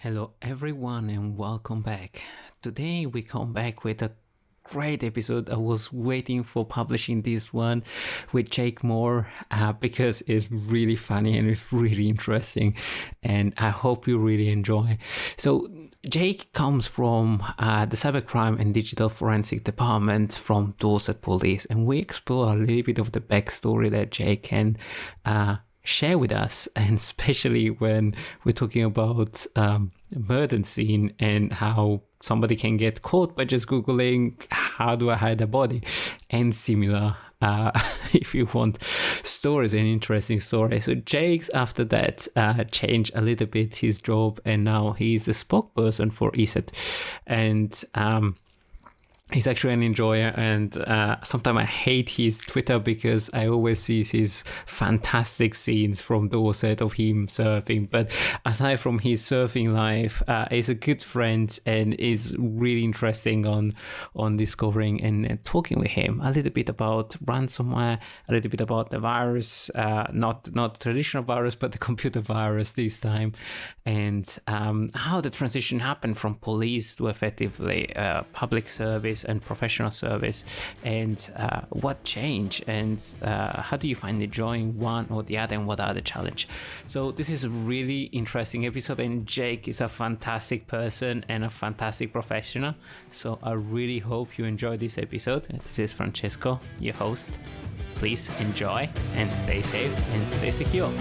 Hello everyone and welcome back. Today we come back with a great episode. I was waiting for publishing this one with Jake Moore because it's really funny and it's really interesting, and I hope you really enjoy. So Jake comes from the Cybercrime and Digital Forensic Department from Dorset Police, and we explore a little bit of the backstory that Jake can share with us, and especially when we're talking about murder scene and how somebody can get caught by just googling how do I hide a body and similar if you want stories and interesting stories. So Jake's after that changed a little bit his job, and now he's the spokesperson for ESET, and he's actually an enjoyer, and sometimes I hate his Twitter because I always see his fantastic scenes from Dorset of him surfing. But aside from his surfing life, he's a good friend and is really interesting on discovering and talking with him a little bit about ransomware, a little bit about the virus, not traditional virus, but the computer virus this time, and how the transition happened from police to effectively public service and professional service, and what changed, and how do you find enjoying one or the other, and what are the challenge. So this is a really interesting episode, and Jake is a fantastic person and a fantastic professional, so I really hope you enjoy this episode. This is Francesco, your host. Please enjoy and stay safe and stay secure.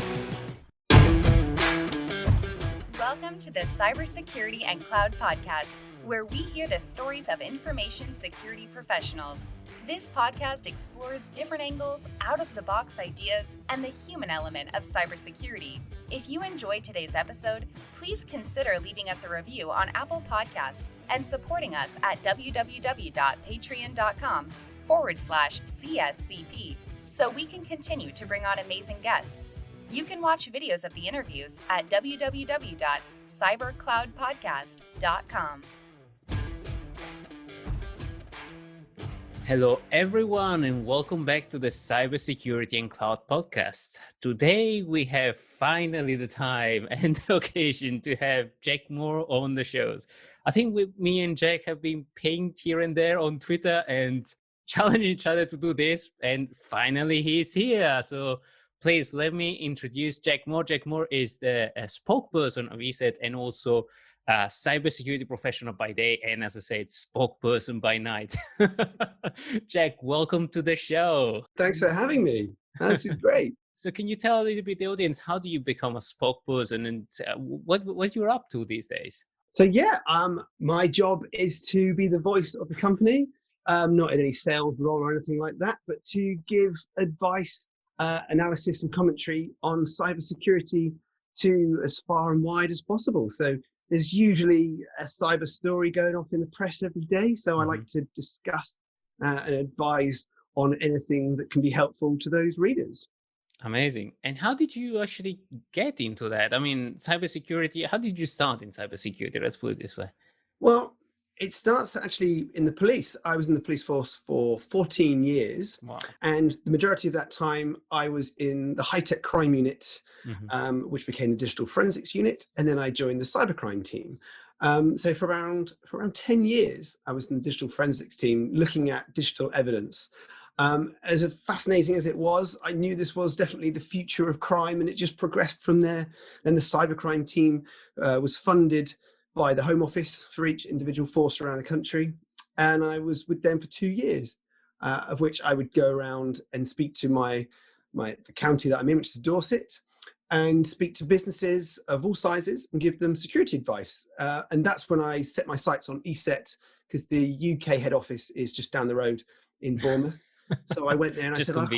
Welcome to the Cybersecurity and Cloud Podcast, where we hear the stories of information security professionals. This podcast explores different angles, out-of-the-box ideas, and the human element of cybersecurity. If you enjoyed today's episode, please consider leaving us a review on Apple Podcasts and supporting us at www.patreon.com/CSCP so we can continue to bring on amazing guests. You can watch videos of the interviews at www.cybercloudpodcast.com. Hello everyone and welcome back to the Cybersecurity and Cloud Podcast. Today we have finally the time and the occasion to have Jake Moore on the shows. I think me and Jake have been pinged here and there on Twitter and challenging each other to do this, and finally he's here. So please let me introduce Jake Moore. Jake Moore is the spokesperson of ESET and also a cybersecurity professional by day, and as I said, spokesperson by night. Jack, welcome to the show. Thanks for having me. This is great. So can you tell a little bit the audience, how do you become a spokesperson, and what you're up to these days? So my job is to be the voice of the company, not in any sales role or anything like that, but to give advice, analysis and commentary on cybersecurity to as far and wide as possible. So there's usually a cyber story going off in the press every day. So I like to discuss and advise on anything that can be helpful to those readers. Amazing. And how did you actually get into that? I mean, cybersecurity, how did you start in cybersecurity? Let's put it this way. Well, it starts actually in the police. I was in the police force for 14 years. Wow. And the majority of that time I was in the high-tech crime unit, which became the digital forensics unit. And then I joined the cybercrime team. So for around 10 years, I was in the digital forensics team looking at digital evidence. As fascinating as it was, I knew this was definitely the future of crime, and it just progressed from there. Then the cybercrime team was funded by the Home Office for each individual force around the country. And I was with them for 2 years, of which I would go around and speak to the county that I'm in, which is Dorset, and speak to businesses of all sizes and give them security advice. And that's when I set my sights on ESET, because the UK head office is just down the road in Bournemouth. So I went there and I said, I've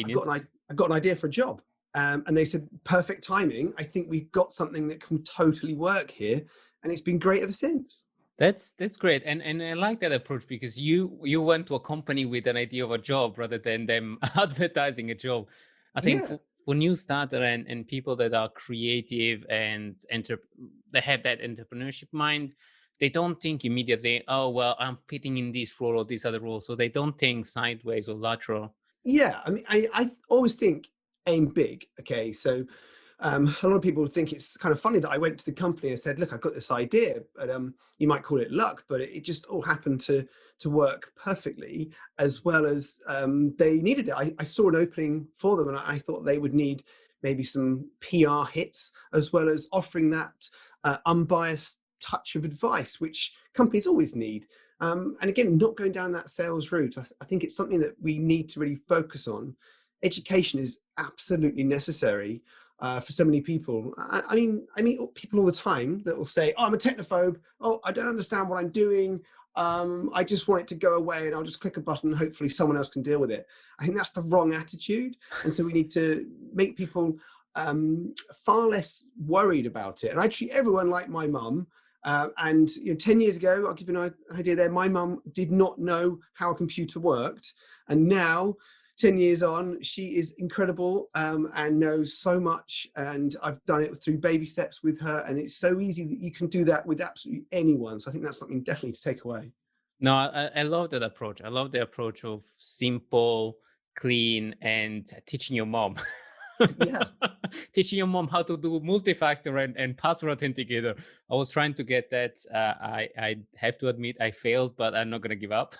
got an idea for a job. And they said, perfect timing. I think we've got something that can totally work here. And it's been great ever since. That's great. And I like that approach, because you went to a company with an idea of a job rather than them advertising a job. I think for new starter and people that are creative and they have that entrepreneurship mind, they don't think immediately, oh, well, I'm fitting in this role or this other role. So they don't think sideways or lateral. Yeah, I mean, I always think aim big. Okay, so A lot of people think it's kind of funny that I went to the company and said, look, I've got this idea, but you might call it luck, but it just all happened to work perfectly, as well as they needed it. I saw an opening for them, and I thought they would need maybe some PR hits, as well as offering that unbiased touch of advice, which companies always need. And again, not going down that sales route. I think it's something that we need to really focus on. Education is absolutely necessary for so many people. I meet people all the time that will say, oh, I'm a technophobe. Oh, I don't understand what I'm doing. I just want it to go away, and I'll just click a button and hopefully someone else can deal with it. I think that's the wrong attitude. And so we need to make people far less worried about it. And I treat everyone like my mum. And 10 years ago, I'll give you an idea there, my mum did not know how a computer worked. And now, 10 years on, she is incredible and knows so much. And I've done it through baby steps with her. And it's so easy that you can do that with absolutely anyone. So I think that's something definitely to take away. No, I love that approach. I love the approach of simple, clean, and teaching your mom. Yeah. Teaching your mom how to do multi-factor and password authenticator. I was trying to get that. I have to admit I failed, but I'm not going to give up.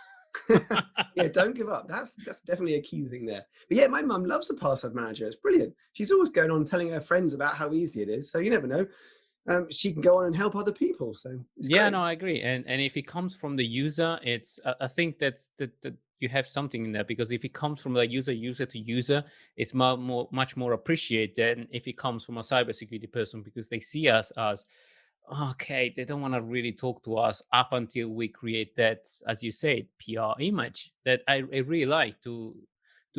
Yeah, don't give up. That's definitely a key thing there. But yeah, my mum loves the password manager. It's brilliant. She's always going on telling her friends about how easy it is. So you never know. She can go on and help other people. So it's Yeah, great. no, I agree. And if it comes from the user, it's I think that's that you have something in there, because if it comes from the user to user, it's much more appreciated than if it comes from a cybersecurity person, because they see us as okay, they don't want to really talk to us up until we create that, as you said, PR image that I really like to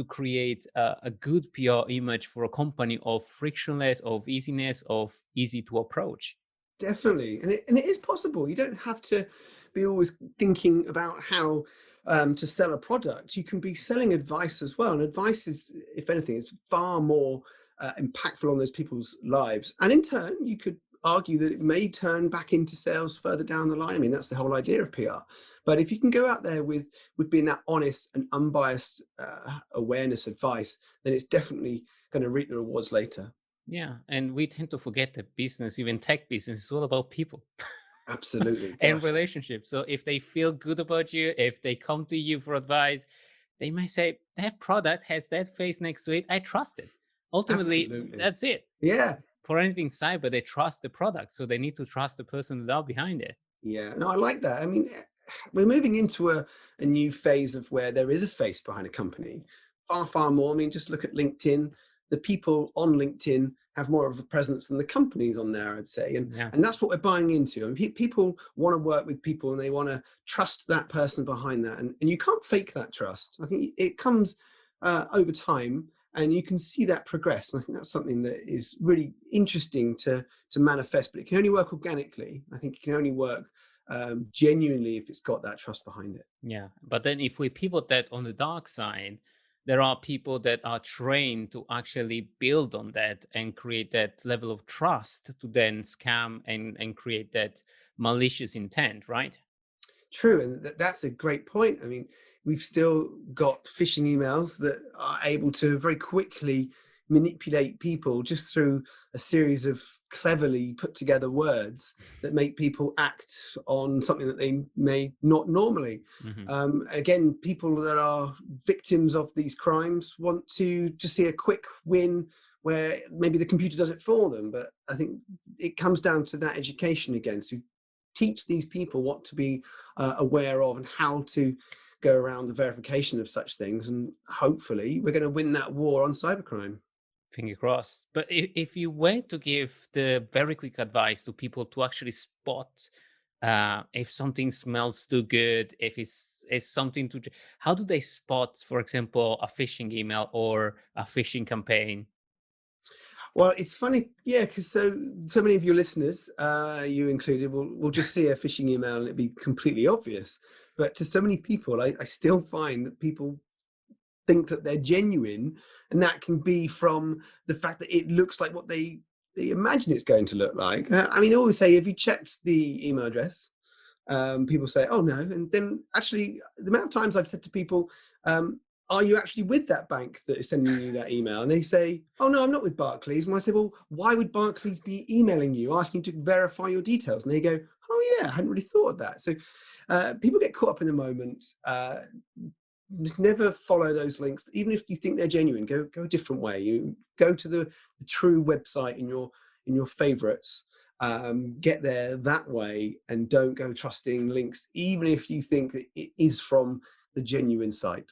create a good PR image for a company of frictionless, of easiness, of easy to approach. Definitely. And it is possible. You don't have to be always thinking about how to sell a product. You can be selling advice as well. And advice is, if anything, is far more impactful on those people's lives. And in turn, you could argue that it may turn back into sales further down the line. I mean, that's the whole idea of PR. But if you can go out there with being that honest and unbiased awareness advice, then it's definitely going to reap the rewards later. Yeah, and we tend to forget that business, even tech business, is all about people. Absolutely. And Gosh. relationships. So if they feel good about you, if they come to you for advice, they might say, that product has that face next to it. I trust it. Ultimately, Absolutely. that's it. Yeah. For anything cyber, they trust the product. So they need to trust the person that are behind it. Yeah. No, I like that. I mean, we're moving into a new phase of where there is a face behind a company. Far, far more. I mean, just look at LinkedIn. The people on LinkedIn have more of a presence than the companies on there, I'd say. Yeah. And that's what we're buying into. I mean, people want to work with people, and they want to trust that person behind that. And you can't fake that trust. I think it comes over time, and you can see that progress. And I think that's something that is really interesting to manifest, but it can only work organically. I think it can only work genuinely if it's got that trust behind it. Yeah. But then if we pivot that on the dark side, there are people that are trained to actually build on that and create that level of trust to then scam and create that malicious intent, right? True, and that's a great point. I mean, we've still got phishing emails that are able to very quickly manipulate people just through a series of cleverly put together words that make people act on something that they may not normally. Again, people that are victims of these crimes want to just see a quick win where maybe the computer does it for them. But I think it comes down to that education again. So teach these people what to be aware of and how to go around the verification of such things. And hopefully we're going to win that war on cybercrime. Finger crossed. But if you were to give the very quick advice to people to actually spot if something smells too good, if it's something to, how do they spot, for example, a phishing email or a phishing campaign? Well, it's funny, yeah, because so many of your listeners, you included, will just see a phishing email and it'd be completely obvious. But to so many people, I still find that people think that they're genuine, and that can be from the fact that it looks like what they imagine it's going to look like. I mean, I always say, have you checked the email address? People say, oh no, and then actually the amount of times I've said to people, are you actually with that bank that is sending you that email? And they say, oh no, I'm not with Barclays. And I say, well, why would Barclays be emailing you, asking you to verify your details? And they go, oh yeah, I hadn't really thought of that. So people get caught up in the moment. Just never follow those links. Even if you think they're genuine, go a different way. You go to the true website in your favorites. Get there that way, and don't go trusting links, even if you think that it is from the genuine site.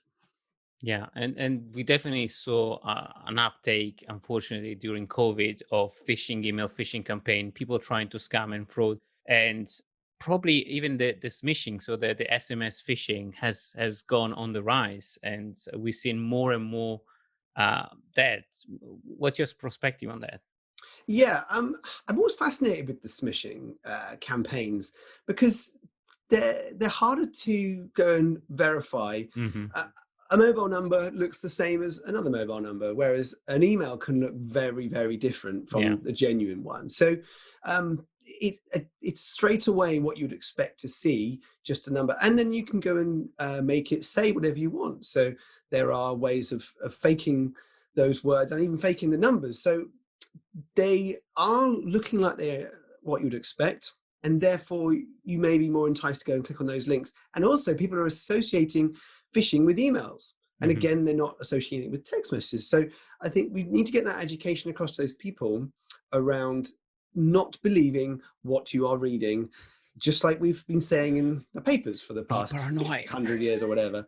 Yeah, and we definitely saw an uptake, unfortunately, during COVID of email phishing campaign, people trying to scam and fraud, and probably even the smishing, so the SMS phishing has gone on the rise, and we've seen more and more that. What's your perspective on that? Yeah, I'm always fascinated with the smishing campaigns because they're harder to go and verify. Mm-hmm. A mobile number looks the same as another mobile number, whereas an email can look very, very different from the genuine one. So it's straight away what you'd expect to see, just a number. And then you can go and make it say whatever you want. So there are ways of faking those words and even faking the numbers. So they are looking like they're what you'd expect. And therefore, you may be more enticed to go and click on those links. And also, people are associating phishing with emails. And again, they're not associating it with text messages. So I think we need to get that education across to those people around not believing what you are reading, just like we've been saying in the papers for the past 100 years or whatever.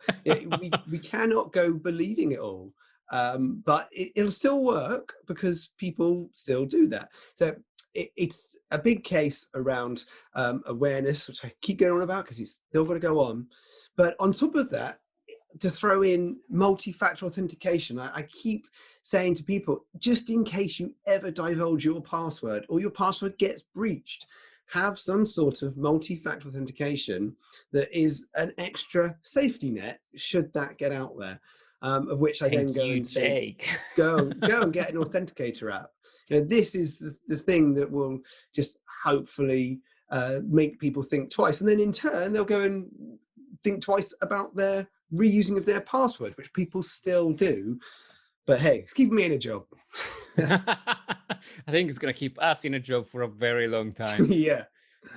we cannot go believing it all. But it'll still work because people still do that. So it's a big case around awareness, which I keep going on about because it's still got to go on. But on top of that, to throw in multi-factor authentication, I keep saying to people, just in case you ever divulge your password or your password gets breached, have some sort of multi-factor authentication that is an extra safety net should that get out there. Of which I then go and say, go and get an authenticator app. This is the thing that will just hopefully make people think twice. And then in turn, they'll go and think twice about their reusing of their password, which people still do. But hey, it's keeping me in a job. I think it's going to keep us in a job for a very long time. Yeah.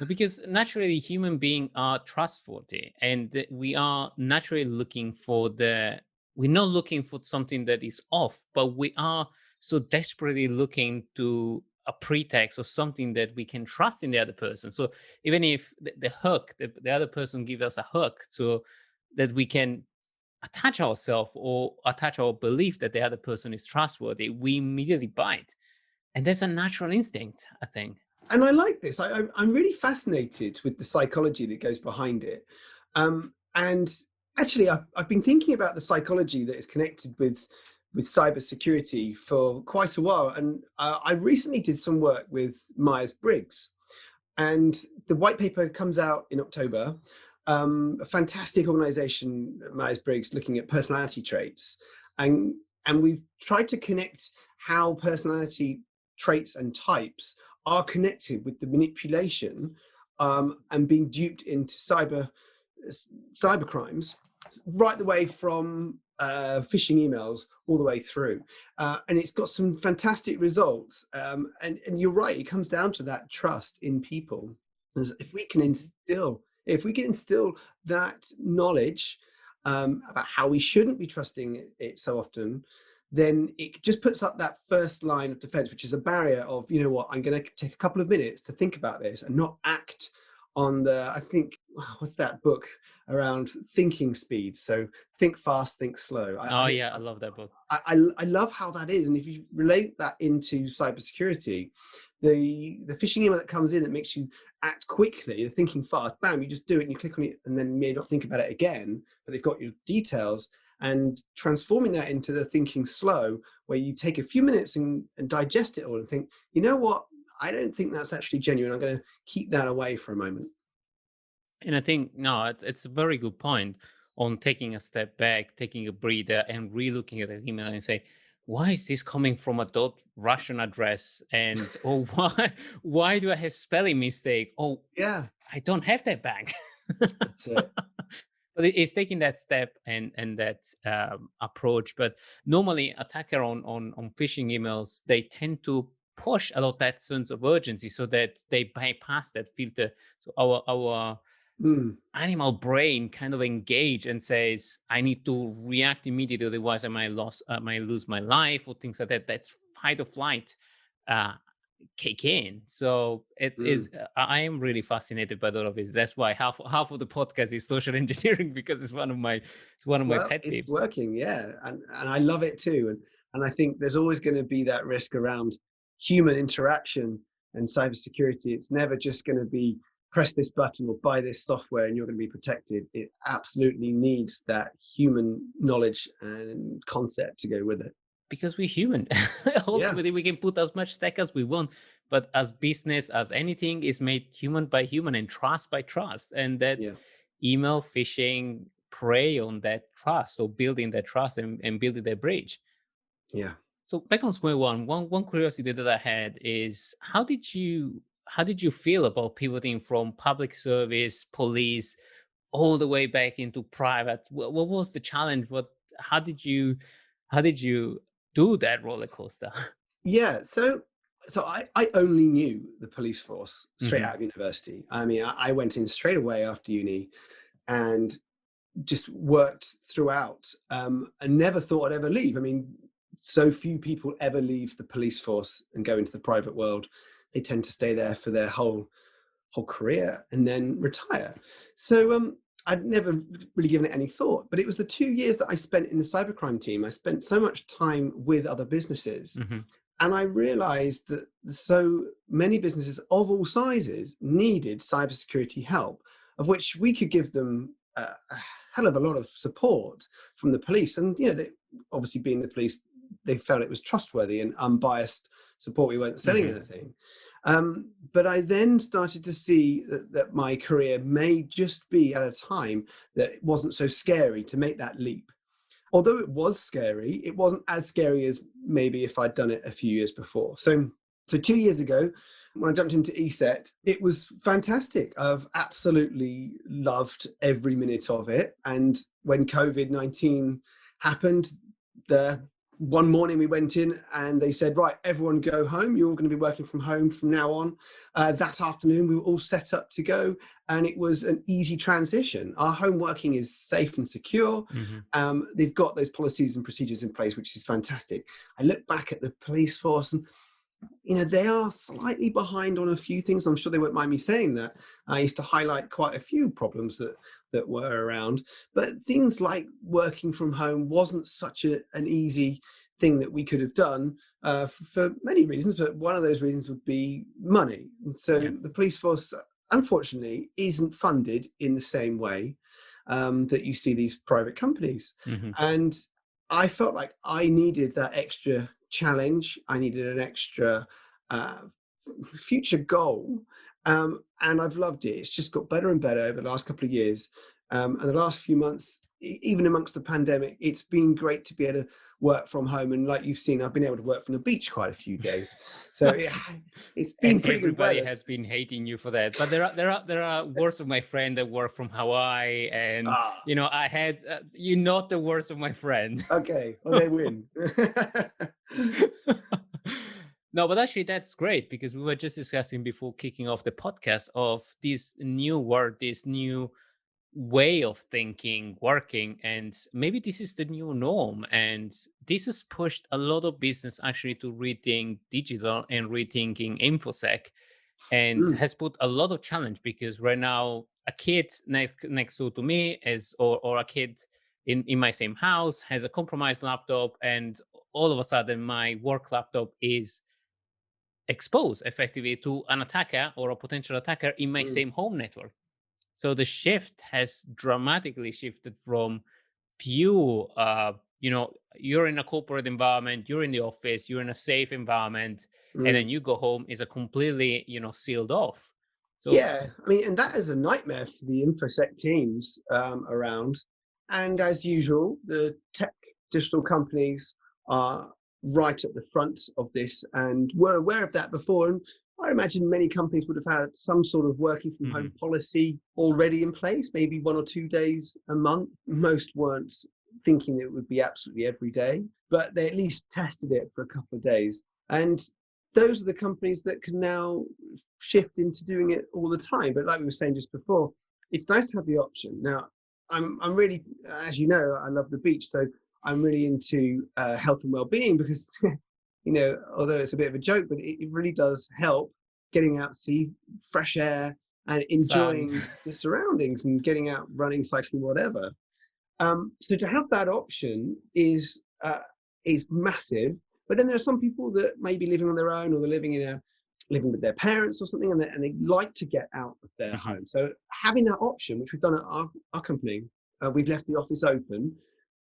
Because naturally, human beings are trustworthy, and we are naturally looking for we're not looking for something that is off, but we are so desperately looking to a pretext or something that we can trust in the other person. So even if the hook, the other person gives us a hook so that we can attach ourselves or attach our belief that the other person is trustworthy, we immediately bite. And that's a natural instinct, I think. And I like this. I'm really fascinated with the psychology that goes behind it. And actually, I've been thinking about the psychology that is connected with cybersecurity for quite a while. And I recently did some work with Myers-Briggs. And the white paper comes out in October. A fantastic organization, Myers-Briggs, looking at personality traits. And we've tried to connect how personality traits and types are connected with the manipulation and being duped into cyber crimes, right the way from phishing emails all the way through. And it's got some fantastic results. And you're right, it comes down to that trust in people. If we can instill that knowledge about how we shouldn't be trusting it so often, then it just puts up that first line of defense, which is a barrier of, you know what, I'm going to take a couple of minutes to think about this and not act on I think, what's that book around thinking speed? So think fast, think slow. I love that book. I love how that is. And if you relate that into cybersecurity, the phishing email that comes in that makes you act quickly, the thinking fast, bam, you just do it and you click on it and then may not think about it again, but they've got your details. And transforming that into the thinking slow, where you take a few minutes and digest it all and think, you know what, I don't think that's actually genuine. I'm going to keep that away for a moment. And I think, no, it's a very good point on taking a step back, taking a breather and re-looking at an email and say, why is this coming from a .Russian address? And, or why do I have spelling mistake? Oh, yeah, I don't have that bank. That's it. But it's taking that step and that approach. But normally, attacker on phishing emails, they tend to push a lot that sense of urgency so that they bypass that filter. So our Mm, animal brain kind of engage and says, I need to react immediately, otherwise I might lose my life or things like that. That's fight or flight uh, kick in. So it's mm. is I am really fascinated by all of this. That's why half of the podcast is social engineering, because it's one of my Well, pet it's peeves. working, yeah, and I love it too. And I think there's always going to be that risk around human interaction and cybersecurity. It's never just going to be press this button or buy this software and you're going to be protected. It absolutely needs that human knowledge and concept to go with it. Because we're human. Yeah, Ultimately, we can put as much tech as we want, but as business, as anything, is made human by human and trust by trust. And that yeah, email phishing prey on that trust, or building that trust and building that bridge. yeah. So back on square one, one curiosity that I had is how did you feel about pivoting from public service, police, all the way back into private? What was the challenge? How did you how did you do that roller coaster? Yeah, so I only knew the police force straight Hmm. out of university. I mean, I went in straight away after uni and just worked throughout, and never thought I'd ever leave. I mean, so few people ever leave the police force and go into the private world. They tend to stay there for their whole career and then retire. So I'd never really given it any thought, but it was the 2 years that I spent in the cybercrime team. I spent so much time with other businesses, Hmm. and I realized that so many businesses of all sizes needed cybersecurity help, of which we could give them a hell of a lot of support from the police. And, they, obviously being the police, they felt it was trustworthy and unbiased support. We weren't selling Hmm. anything. But I then started to see that my career may just be at a time that it wasn't so scary to make that leap. Although it was scary, it wasn't as scary as maybe if I'd done it a few years before. So 2 years ago, when I jumped into ESET, it was fantastic. I've absolutely loved every minute of it. And when COVID-19 happened, the one morning we went in and they said, right, everyone go home. You're all going to be working from home from now on. That afternoon, we were all set up to go. And it was an easy transition. Our home working is safe and secure. Hmm. They've got those policies and procedures in place, which is fantastic. I look back at the police force and they are slightly behind on a few things. I'm sure they won't mind me saying that. I used to highlight quite a few problems that were around, but things like working from home wasn't such an easy thing that we could have done for many reasons. But one of those reasons would be money. And so Yeah. the police force, unfortunately, isn't funded in the same way that you see these private companies. Hmm. And I felt like I needed that extra challenge. I needed an extra uh, future goal. And I've loved it. It's just got better and better over the last couple of years. And the last few months, even amongst the pandemic, it's been great to be able to work from home. And like you've seen, I've been able to work from the beach quite a few days. So it's And been pretty good everybody weather. has been hating you for that. But there are words of my friend that work from Hawaii, and Ah, I had you're not the worst of my friend. okay. Well, they win. No, but actually that's great, because we were just discussing before kicking off the podcast of this new word, this new way of thinking, working, and maybe this is the new norm. And this has pushed a lot of business actually to rethink digital and rethinking infosec, and Mm, has put a lot of challenge, because right now a kid next door to me is or a kid in my same house has a compromised laptop, and all of a sudden my work laptop is exposed effectively to an attacker or a potential attacker in my mm, same home network. So the shift has dramatically shifted from pure, you're in a corporate environment, you're in the office, you're in a safe environment, and then mm. you go home is a completely, sealed off. So, Yeah, I mean, and that is a nightmare for the infosec teams around. And as usual, the tech digital companies are right at the front of this, and were aware of that before. And I imagine many companies would have had some sort of working from home policy already in place, maybe 1 or 2 days a month. Most weren't thinking it would be absolutely every day, but they at least tested it for a couple of days. And those are the companies that can now shift into doing it all the time. But like we were saying just before, it's nice to have the option. Now, I'm really, as you know, I love the beach, so I'm really into health and well-being because although it's a bit of a joke, but it really does help getting out, see fresh air and enjoying the surroundings and getting out, running, cycling, whatever. So to have that option is massive. But then there are some people that may be living on their own, or they're living with their parents or something, and they like to get out of their home. So having that option, which we've done at our company, we've left the office open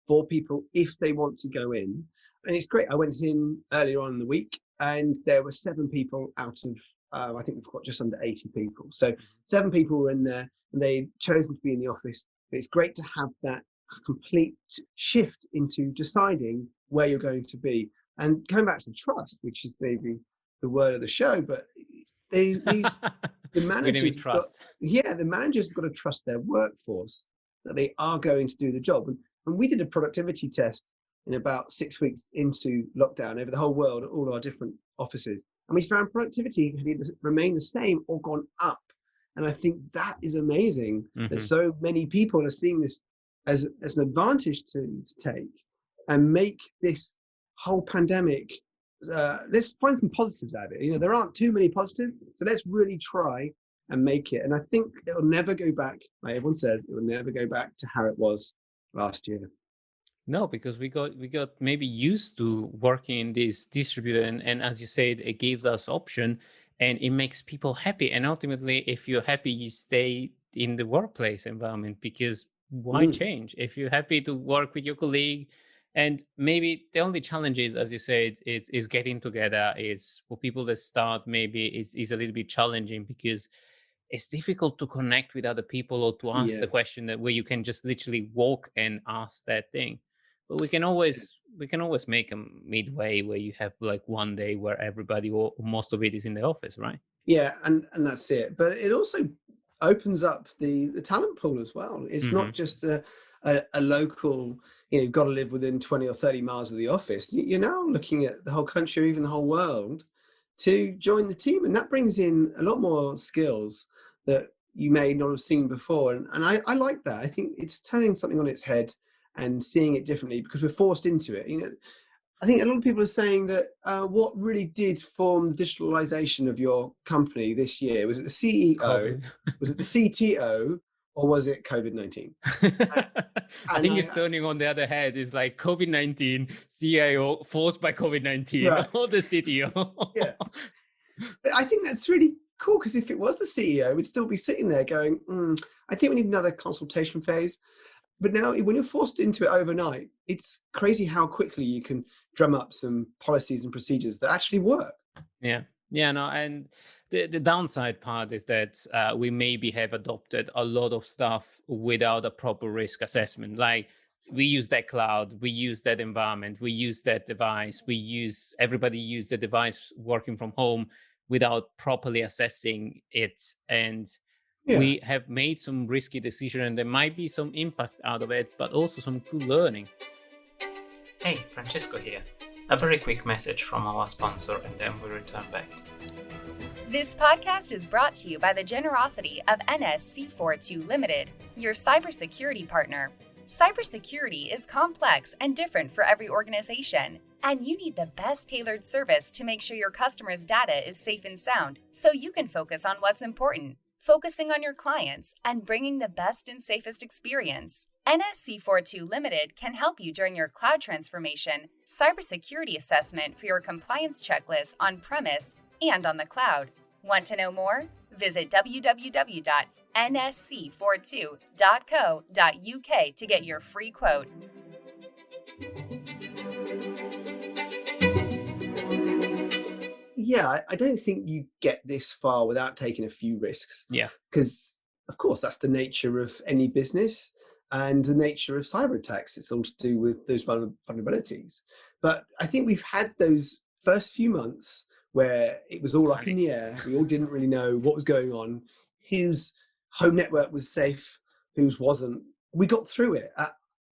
for people if they want to go in. And it's great. I went in earlier on in the week and there were 7 people out of, I think we've got just under 80 people. So 7 people were in there and they'd chosen to be in the office. But it's great to have that complete shift into deciding where you're going to be. And going back to the trust, which is maybe the word of the show, but the managers the managers have got to trust their workforce that they are going to do the job. And we did a productivity test in about 6 weeks into lockdown over the whole world, at all our different offices. And we found productivity had either remained the same or gone up. And I think that is amazing that so many people are seeing this as an advantage to take and make this whole pandemic, let's find some positives out of it. There aren't too many positives, so let's really try and make it. And I think it'll never go back, like everyone says, it will never go back to how it was last year. No, because we got maybe used to working in this distributed, and as you said, it gives us option and it makes people happy. And ultimately, if you're happy, you stay in the workplace environment, because why change? If you're happy to work with your colleague, and maybe the only challenge is, as you said, is getting together. Is for people that start, maybe is a little bit challenging because it's difficult to connect with other people or to ask the question that where you can just literally walk and ask that thing. But we can always make a midway where you have like one day where everybody or most of it is in the office, right? Yeah, and that's it. But it also opens up the talent pool as well. It's not just a local, you've got to live within 20 or 30 miles of the office. You're now looking at the whole country, or even the whole world, to join the team. And that brings in a lot more skills that you may not have seen before. And I like that. I think it's turning something on its head and seeing it differently because we're forced into it. I think a lot of people are saying that what really did form the digitalization of your company this year, was it the CEO, was it the CTO, or was it COVID-19? I think it's turning on the other head. It's like COVID-19, CIO forced by COVID-19, right, or the CTO. Yeah. But I think that's really cool, because if it was the CEO, we'd still be sitting there going, I think we need another consultation phase. But now when you're forced into it overnight, it's crazy how quickly you can drum up some policies and procedures that actually work. Yeah. Yeah, no, and the downside part is that we maybe have adopted a lot of stuff without a proper risk assessment. Like we use that cloud, we use that environment, we use that device, everybody use the device working from home without properly assessing it. And we have made some risky decisions, and there might be some impact out of it, but also some good learning. Hey, Francesco here. A very quick message from our sponsor, and then we return back. This podcast is brought to you by the generosity of NSC42 Ltd, your cybersecurity partner. Cybersecurity is complex and different for every organization, and you need the best tailored service to make sure your customers' data is safe and sound, so you can focus on what's important, focusing on your clients and bringing the best and safest experience. NSC42 Ltd can help you during your cloud transformation, cybersecurity assessment for your compliance checklist on-premise and on the cloud. Want to know more? Visit www.nsc42.co.uk to get your free quote. Yeah, I don't think you get this far without taking a few risks. Yeah. Because, of course, that's the nature of any business and the nature of cyber attacks. It's all to do with those vulnerabilities. But I think we've had those first few months where it was all up in the air. We all didn't really know what was going on, whose home network was safe, whose wasn't. We got through it.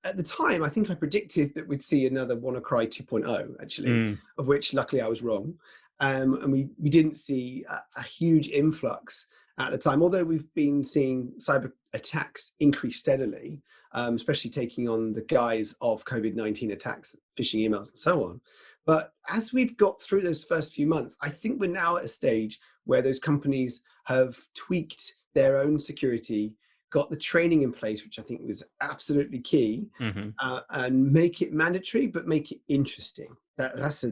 At the time, I think I predicted that we'd see another WannaCry 2.0, actually, of which luckily I was wrong. And we didn't see a huge influx at the time, although we've been seeing cyber attacks increase steadily, especially taking on the guise of COVID-19 attacks, phishing emails, and so on. But as we've got through those first few months, I think we're now at a stage where those companies have tweaked their own security, got the training in place, which I think was absolutely key, and make it mandatory, but make it interesting. That's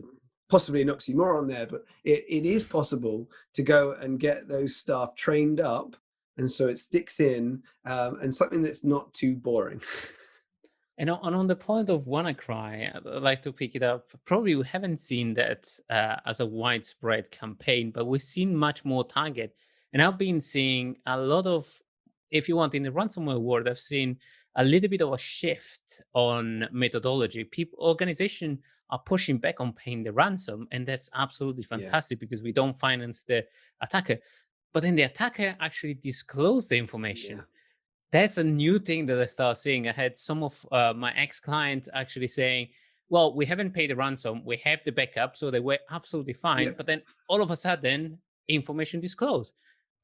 possibly an oxymoron there, but it is possible to go and get those staff trained up, and so it sticks in, and something that's not too boring. And on the point of WannaCry, I'd like to pick it up. Probably we haven't seen that as a widespread campaign, but we've seen much more target. And I've been seeing a lot of, if you want, in the ransomware world, I've seen a little bit of a shift on methodology. Organizations are pushing back on paying the ransom, and that's absolutely fantastic because we don't finance the attacker. But then the attacker actually disclosed the information. That's a new thing that I start seeing. I had some of my ex-clients actually saying, well, we haven't paid the ransom, we have the backup, so they were absolutely fine. But then all of a sudden, information disclosed,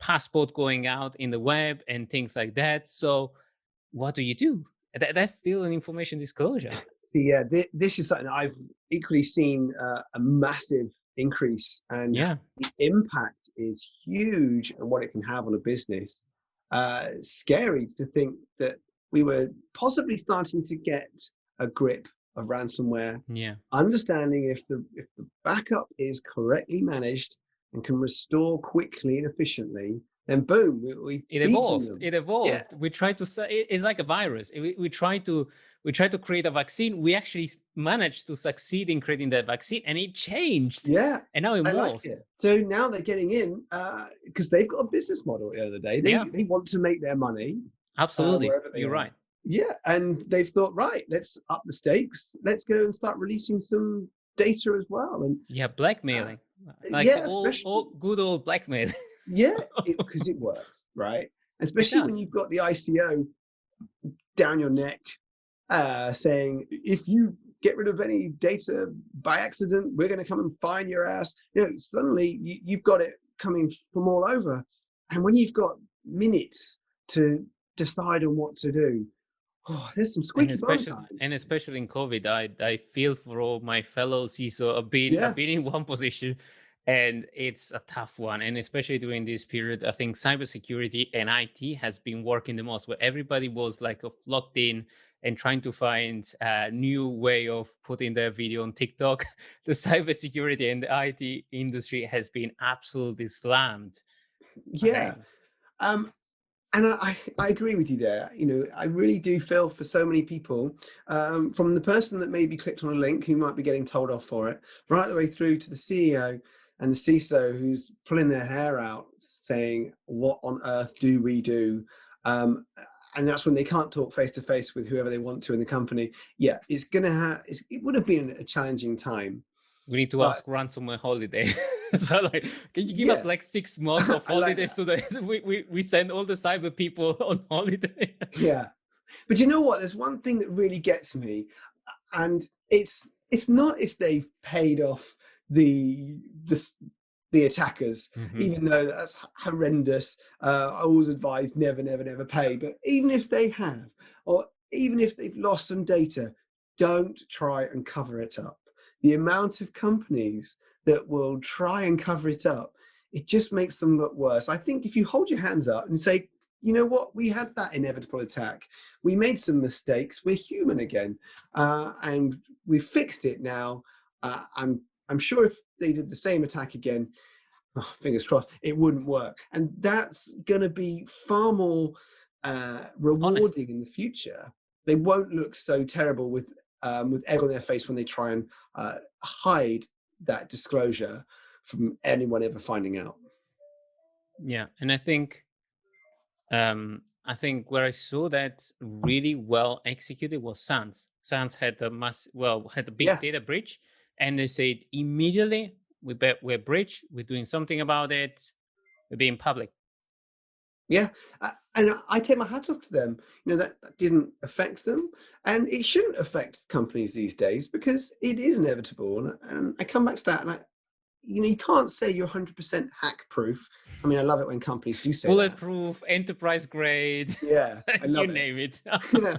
passport going out in the web and things like that. So what do you do? That's still an information disclosure. Yeah, this is something I've equally seen a massive increase, and the impact is huge on what it can have on a business. Scary to think that we were possibly starting to get a grip of ransomware. Understanding if the backup is correctly managed and can restore quickly and efficiently, then boom, it evolved. We try to say it's like a virus. We try to create a vaccine. We actually managed to succeed in creating that vaccine, and it changed. And now it morphed. Like, so now they're getting in because they've got a business model at the end of the day. They want to make their money. Absolutely, you're right. And they've thought, right, let's up the stakes. Let's go and start releasing some data as well. And blackmailing, all good old blackmail. Because it works, right? Especially when you've got the ICO down your neck, saying if you get rid of any data by accident, we're going to come and fine your ass. Suddenly you've got it coming from all over, and when you've got minutes to decide on what to do, there's some squeaky bum time. And especially in COVID, I feel for all my fellow CISO. I've been in one position, and it's a tough one. And especially during this period, I think cybersecurity and IT has been working the most, where everybody was like locked in and trying to find a new way of putting their video on TikTok. The cybersecurity and the IT industry has been absolutely slammed. And I agree with you there. I really do feel for so many people, from the person that maybe clicked on a link who might be getting told off for it, right the way through to the CEO and the CISO who's pulling their hair out saying, what on earth do we do? And that's when they can't talk face to face with whoever they want to in the company. It would have been a challenging time. We need to ask ransomware holiday. So can you give us 6 months of holiday so that we send all the cyber people on holiday? But you know what? There's one thing that really gets me, and it's not if they've paid off the attackers, even though that's horrendous. I always advise never pay. But even if they have, or even if they've lost some data, don't try and cover it up. The amount of companies that will try and cover it up, it just makes them look worse. I think if you hold your hands up and say, you know what, we had that inevitable attack. We made some mistakes. We're human again, and we've fixed it now. I'm sure if they did the same attack again, fingers crossed, it wouldn't work. And that's going to be far more rewarding in the future. They won't look so terrible with egg on their face when they try and hide that disclosure from anyone ever finding out. And I think where I saw that really well executed was SANS. SANS had a big data breach, and they said immediately we're breached, we're doing something about it, we're being public. Yeah, and I take my hat off to them. That didn't affect them, and it shouldn't affect companies these days because it is inevitable. And I come back to that, and you can't say you're 100% hack proof. I mean, I love it when companies do say bulletproof, enterprise grade. Yeah, I love you name it. Yeah,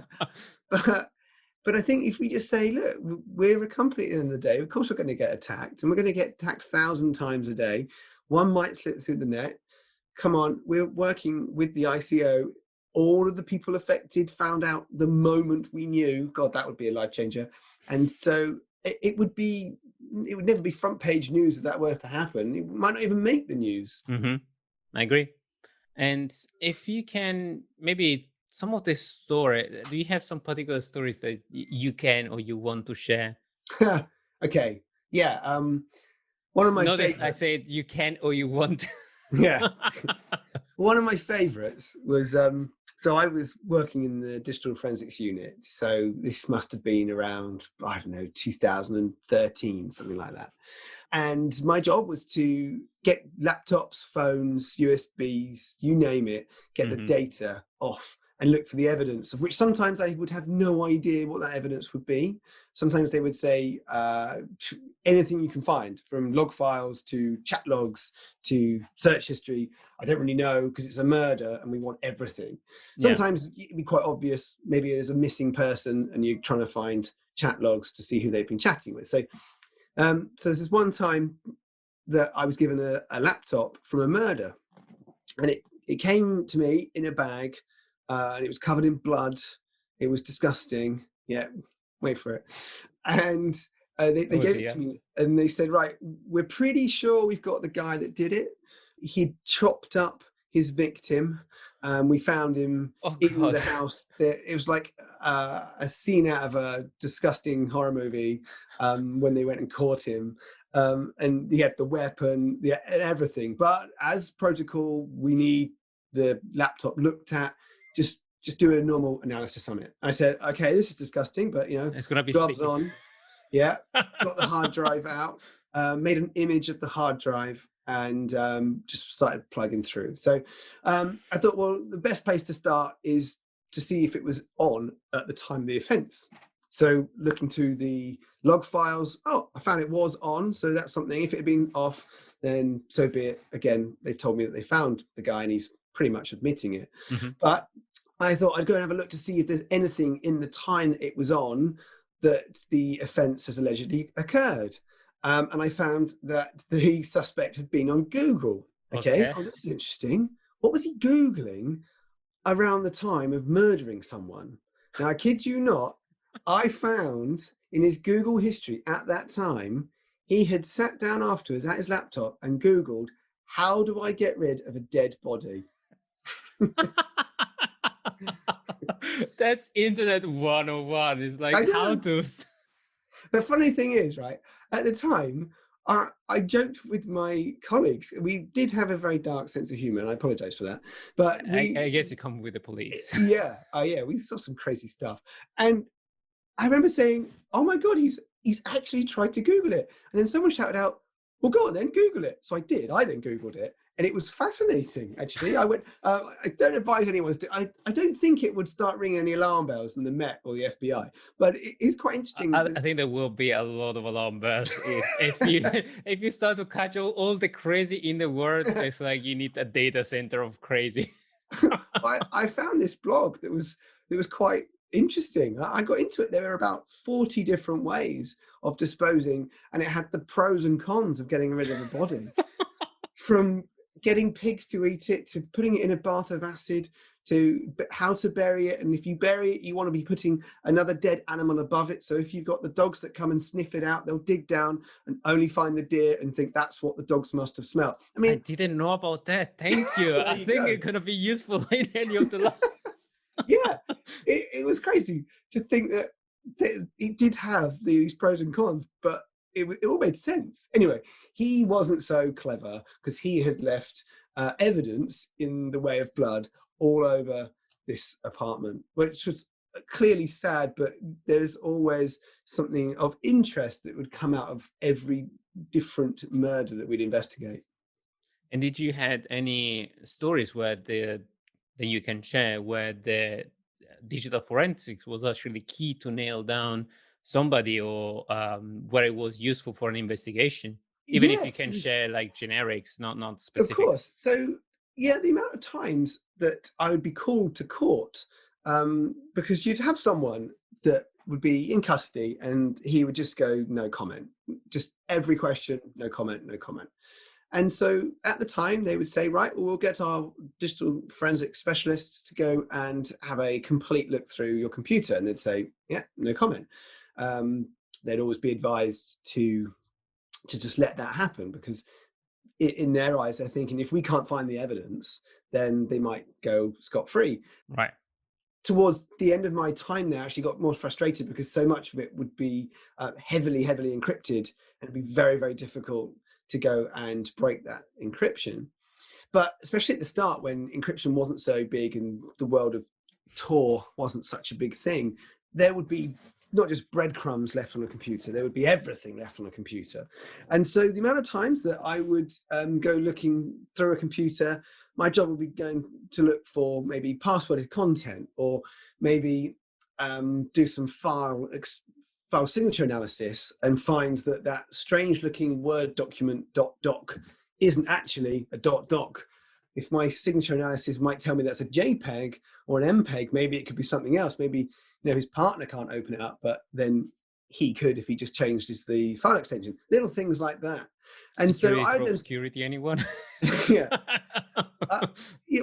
but I think if we just say, look, we're a company at the end of the day. Of course, we're going to get attacked, and we're going to get attacked 1,000 times a day. One might slip through the net. Come on, we're working with the ICO. All of the people affected found out the moment we knew. God, that would be a life changer. And so it would never be front page news if that were to happen. It might not even make the news. Mm-hmm. I agree. And if you can, maybe some of the story, do you have some particular stories that you can or you want to share? Okay. Yeah. One of my Notice favorites. I said you can or you want. Yeah. One of my favorites was, so I was working in the digital forensics unit. So this must have been around, I don't know, 2013, something like that. And my job was to get laptops, phones, USBs, you name it, get the data off and look for the evidence, of which sometimes I would have no idea what that evidence would be. Sometimes they would say anything you can find, from log files to chat logs to search history. I don't really know because it's a murder and we want everything. Sometimes it'd be quite obvious. Maybe there's a missing person and you're trying to find chat logs to see who they've been chatting with. So this is one time that I was given a laptop from a murder, and it came to me in a bag, and it was covered in blood. It was disgusting. Yeah, wait for it. And they gave it to me, and they said, right, we're pretty sure we've got the guy that did it. He chopped up his victim. We found him in the house. It was like a scene out of a disgusting horror movie when they went and caught him. And he had the weapon, and everything. But as protocol, we need the laptop looked at. Just do a normal analysis on it. I said, okay, this is disgusting, but it's gonna be gloves sticky. on. Yeah, got the hard drive out, made an image of the hard drive, and just started plugging through. So I thought, well, the best place to start is to see if it was on at the time of the offence. So looking through the log files, I found it was on. So that's something. If it had been off, then so be it. Again, they told me that they found the guy and he's pretty much admitting it. But I thought I'd go and have a look to see if there's anything in the time that it was on that the offence has allegedly occurred. And I found that the suspect had been on Google. Okay. Oh, this is interesting. What was he Googling around the time of murdering someone? Now, I kid you not, I found in his Google history at that time, he had sat down afterwards at his laptop and Googled, how do I get rid of a dead body? That's internet 101. It's like how to. The funny thing is, right, at the time, I joked with my colleagues. We did have a very dark sense of humor, and I apologize for that. But I guess it comes with the police. Yeah. We saw some crazy stuff. And I remember saying, oh my God, he's actually tried to Google it. And then someone shouted out, well, go on then, Google it. So I did. I then Googled it. And it was fascinating, actually. I went. I don't advise anyone to do. I don't think it would start ringing any alarm bells in the Met or the FBI, but it is quite interesting. I think there will be a lot of alarm bells if you start to catch all the crazy in the world. It's like you need a data center of crazy. I found this blog that was quite interesting. I got into it. There were about 40 different ways of disposing, and it had the pros and cons of getting rid of a body, from getting pigs to eat it, to putting it in a bath of acid, to how to bury it. And if you bury it, you want to be putting another dead animal above it. So if you've got the dogs that come and sniff it out, they'll dig down and only find the deer and think that's what the dogs must have smelled. I mean, I didn't know about that. Thank you. I think it's going to be useful in any of the Yeah, it was crazy to think that it did have these pros and cons, but it all made sense. Anyway, he wasn't so clever because he had left evidence in the way of blood all over this apartment, which was clearly sad, but there's always something of interest that would come out of every different murder that we'd investigate. And did you had any stories where that you can share where the digital forensics was actually key to nail down somebody, or where it was useful for an investigation, even if you Yes, can share like generics, not of specifics? course. So yeah, the amount of times that I would be called to court, because you'd have someone that would be in custody and he would just go, no comment, just every question, no comment, no comment. And so at the time they would say, right, well, we'll get our digital forensic specialists to go and have a complete look through your computer. And they'd say, yeah, no comment. They'd always be advised to just let that happen, because in their eyes, they're thinking if we can't find the evidence, then they might go scot-free. Right. Towards the end of my time there, I actually got more frustrated because so much of it would be heavily encrypted, and it'd be very, very difficult to go and break that encryption. But especially at the start, when encryption wasn't so big and the world of Tor wasn't such a big thing, there would be not just breadcrumbs left on a computer, there would be everything left on a computer. And so the amount of times that I would go looking through a computer, my job would be going to look for maybe passworded content, or maybe do some file signature analysis and find that strange looking Word document .doc isn't actually a .doc. If my signature analysis might tell me that's a JPEG or an MPEG, maybe it could be something else. Maybe his partner can't open it up, but then he could if he just changed the file extension. Little things like that. And Security so I through then, obscurity, anyone? yeah.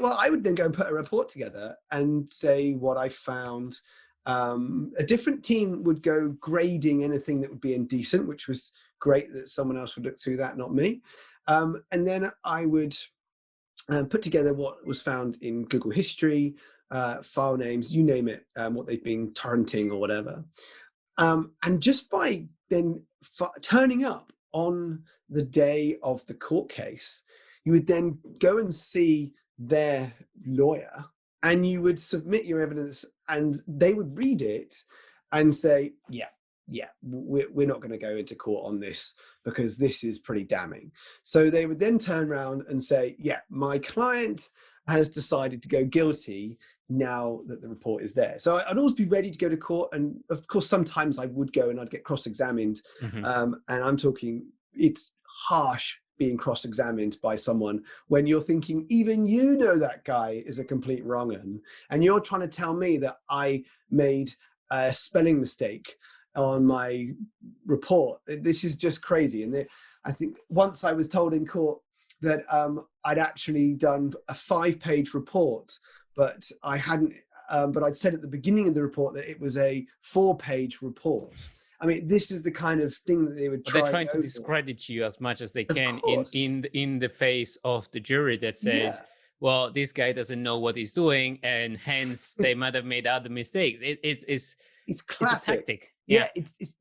Well, I would then go and put a report together and say what I found. A different team would go grading anything that would be indecent, which was great that someone else would look through that, not me. And then I would put together what was found in Google history, file names, you name it, what they've been torrenting or whatever. And just by then turning up on the day of the court case, you would then go and see their lawyer and you would submit your evidence and they would read it and say, yeah, we're not going to go into court on this because this is pretty damning. So they would then turn around and say, yeah, my client has decided to go guilty now that the report is there. So I'd always be ready to go to court. And of course, sometimes I would go and I'd get cross-examined. And I'm talking, it's harsh being cross-examined by someone when you're thinking, even you know that guy is a complete wrong 'un, and you're trying to tell me that I made a spelling mistake on my report. This is just crazy. And I think once I was told in court that I'd actually done a 5-page report, but I hadn't. But I'd said at the beginning of the report that it was a 4-page report. I mean, this is the kind of thing that they would try. They're trying to discredit you as much as they can course. in the face of the jury that says, well, this guy doesn't know what he's doing, and hence they might have made other mistakes. It's classic. It's a tactic. Yeah,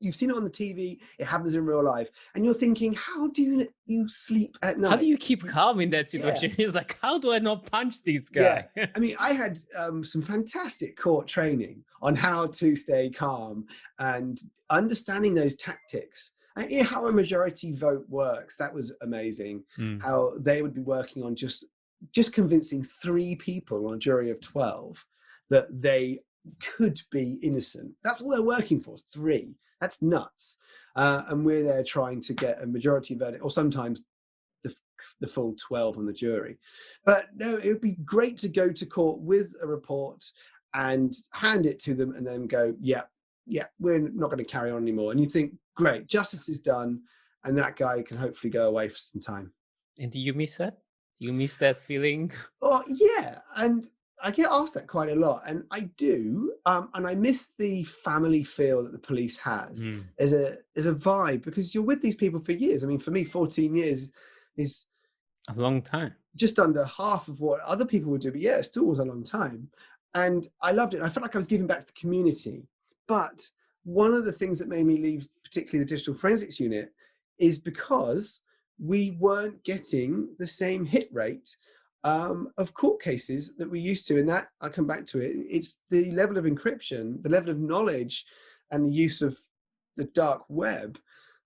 you've seen it on the TV. It happens in real life, and you're thinking, how do you sleep at night? How do you keep calm in that situation? It's like, how do I not punch this guy? Yeah. I mean, I had some fantastic court training on how to stay calm and understanding those tactics. And how a majority vote works. That was amazing. How they would be working on just convincing 3 people on a jury of 12 that they could be innocent. That's all they're working for, 3. That's nuts. And we're there trying to get a majority verdict, or sometimes the full 12 on the jury. But no, it would be great to go to court with a report and hand it to them and then go, yeah, we're not going to carry on anymore. And you think, great, justice is done, and that guy can hopefully go away for some time. And do you miss that? Do you miss that feeling? Oh, yeah. And I get asked that quite a lot, and I do. And I miss the family feel that the police has as a vibe, because you're with these people for years. I mean, for me, 14 years is a long time. Just under half of what other people would do, but yeah, it still was a long time. And I loved it. I felt like I was giving back to the community. But one of the things that made me leave, particularly the digital forensics unit, is because we weren't getting the same hit rate of court cases that we're used to, and that I'll come back to it. It's the level of encryption, the level of knowledge, and the use of the dark web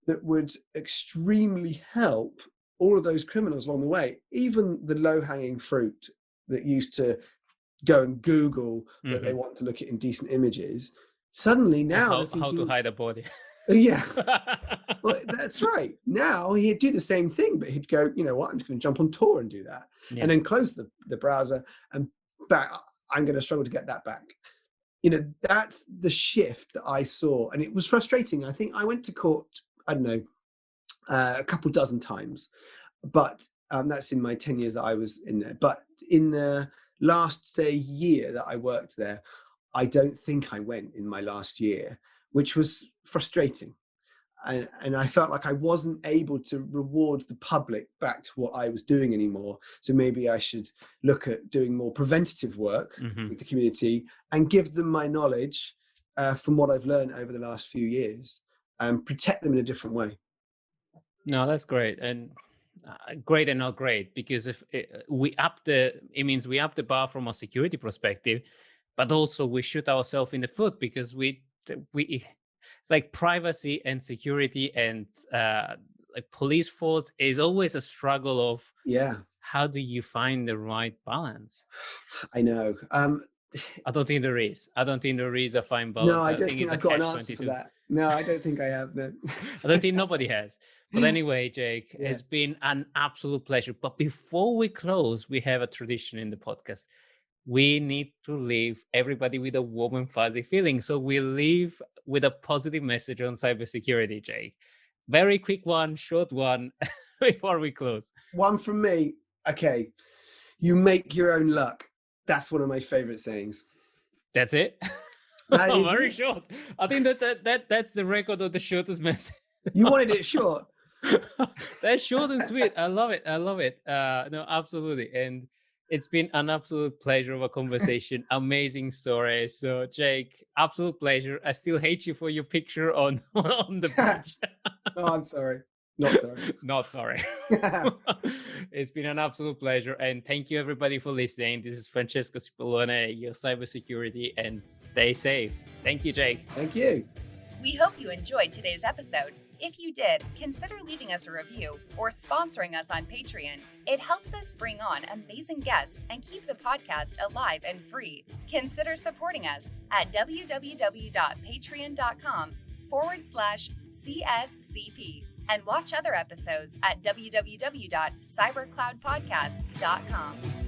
that would extremely help all of those criminals along the way. Even the low-hanging fruit that used to go and Google that they want to look at indecent images. Suddenly now, how to hide a body. Yeah, well, that's right. Now he'd do the same thing, but he'd go, you know what, I'm just going to jump on Tor and do that, and then close the browser and back. I'm going to struggle to get that back. You know, that's the shift that I saw, and it was frustrating. I think I went to court, I don't know, a couple dozen times, but that's in my 10 years that I was in there. But in the last, say, year that I worked there, I don't think I went in my last year, which was frustrating. And I felt like I wasn't able to reward the public back to what I was doing anymore. So maybe I should look at doing more preventative work with the community and give them my knowledge from what I've learned over the last few years and protect them in a different way. No, that's great. And great and not great, because if we up the bar from a security perspective, but also we shoot ourselves in the foot, because we it's like privacy and security and like police force is always a struggle of how do you find the right balance? I know. I don't think there is a fine balance. No, I don't think I've got an answer for that. No, I don't think I have. No. I don't think nobody has. But anyway, Jake, it's been an absolute pleasure. But before we close, we have a tradition in the podcast. We need to leave everybody with a warm and fuzzy feeling. So we leave with a positive message on cybersecurity, Jake. Very quick one, short one, before we close. One from me. Okay. You make your own luck. That's one of my favorite sayings. That's it? Very short. I think that's the record of the shortest message. You wanted it short. That's short and sweet. I love it. No, absolutely. And it's been an absolute pleasure of a conversation. Amazing story. So, Jake, absolute pleasure. I still hate you for your picture on the beach. Oh, I'm sorry. Not sorry. Not sorry. It's been an absolute pleasure. And thank you, everybody, for listening. This is Francesco Cipollone, your cybersecurity, and stay safe. Thank you, Jake. Thank you. We hope you enjoyed today's episode. If you did, consider leaving us a review or sponsoring us on Patreon. It helps us bring on amazing guests and keep the podcast alive and free. Consider supporting us at www.patreon.com/CSCP and watch other episodes at www.cybercloudpodcast.com.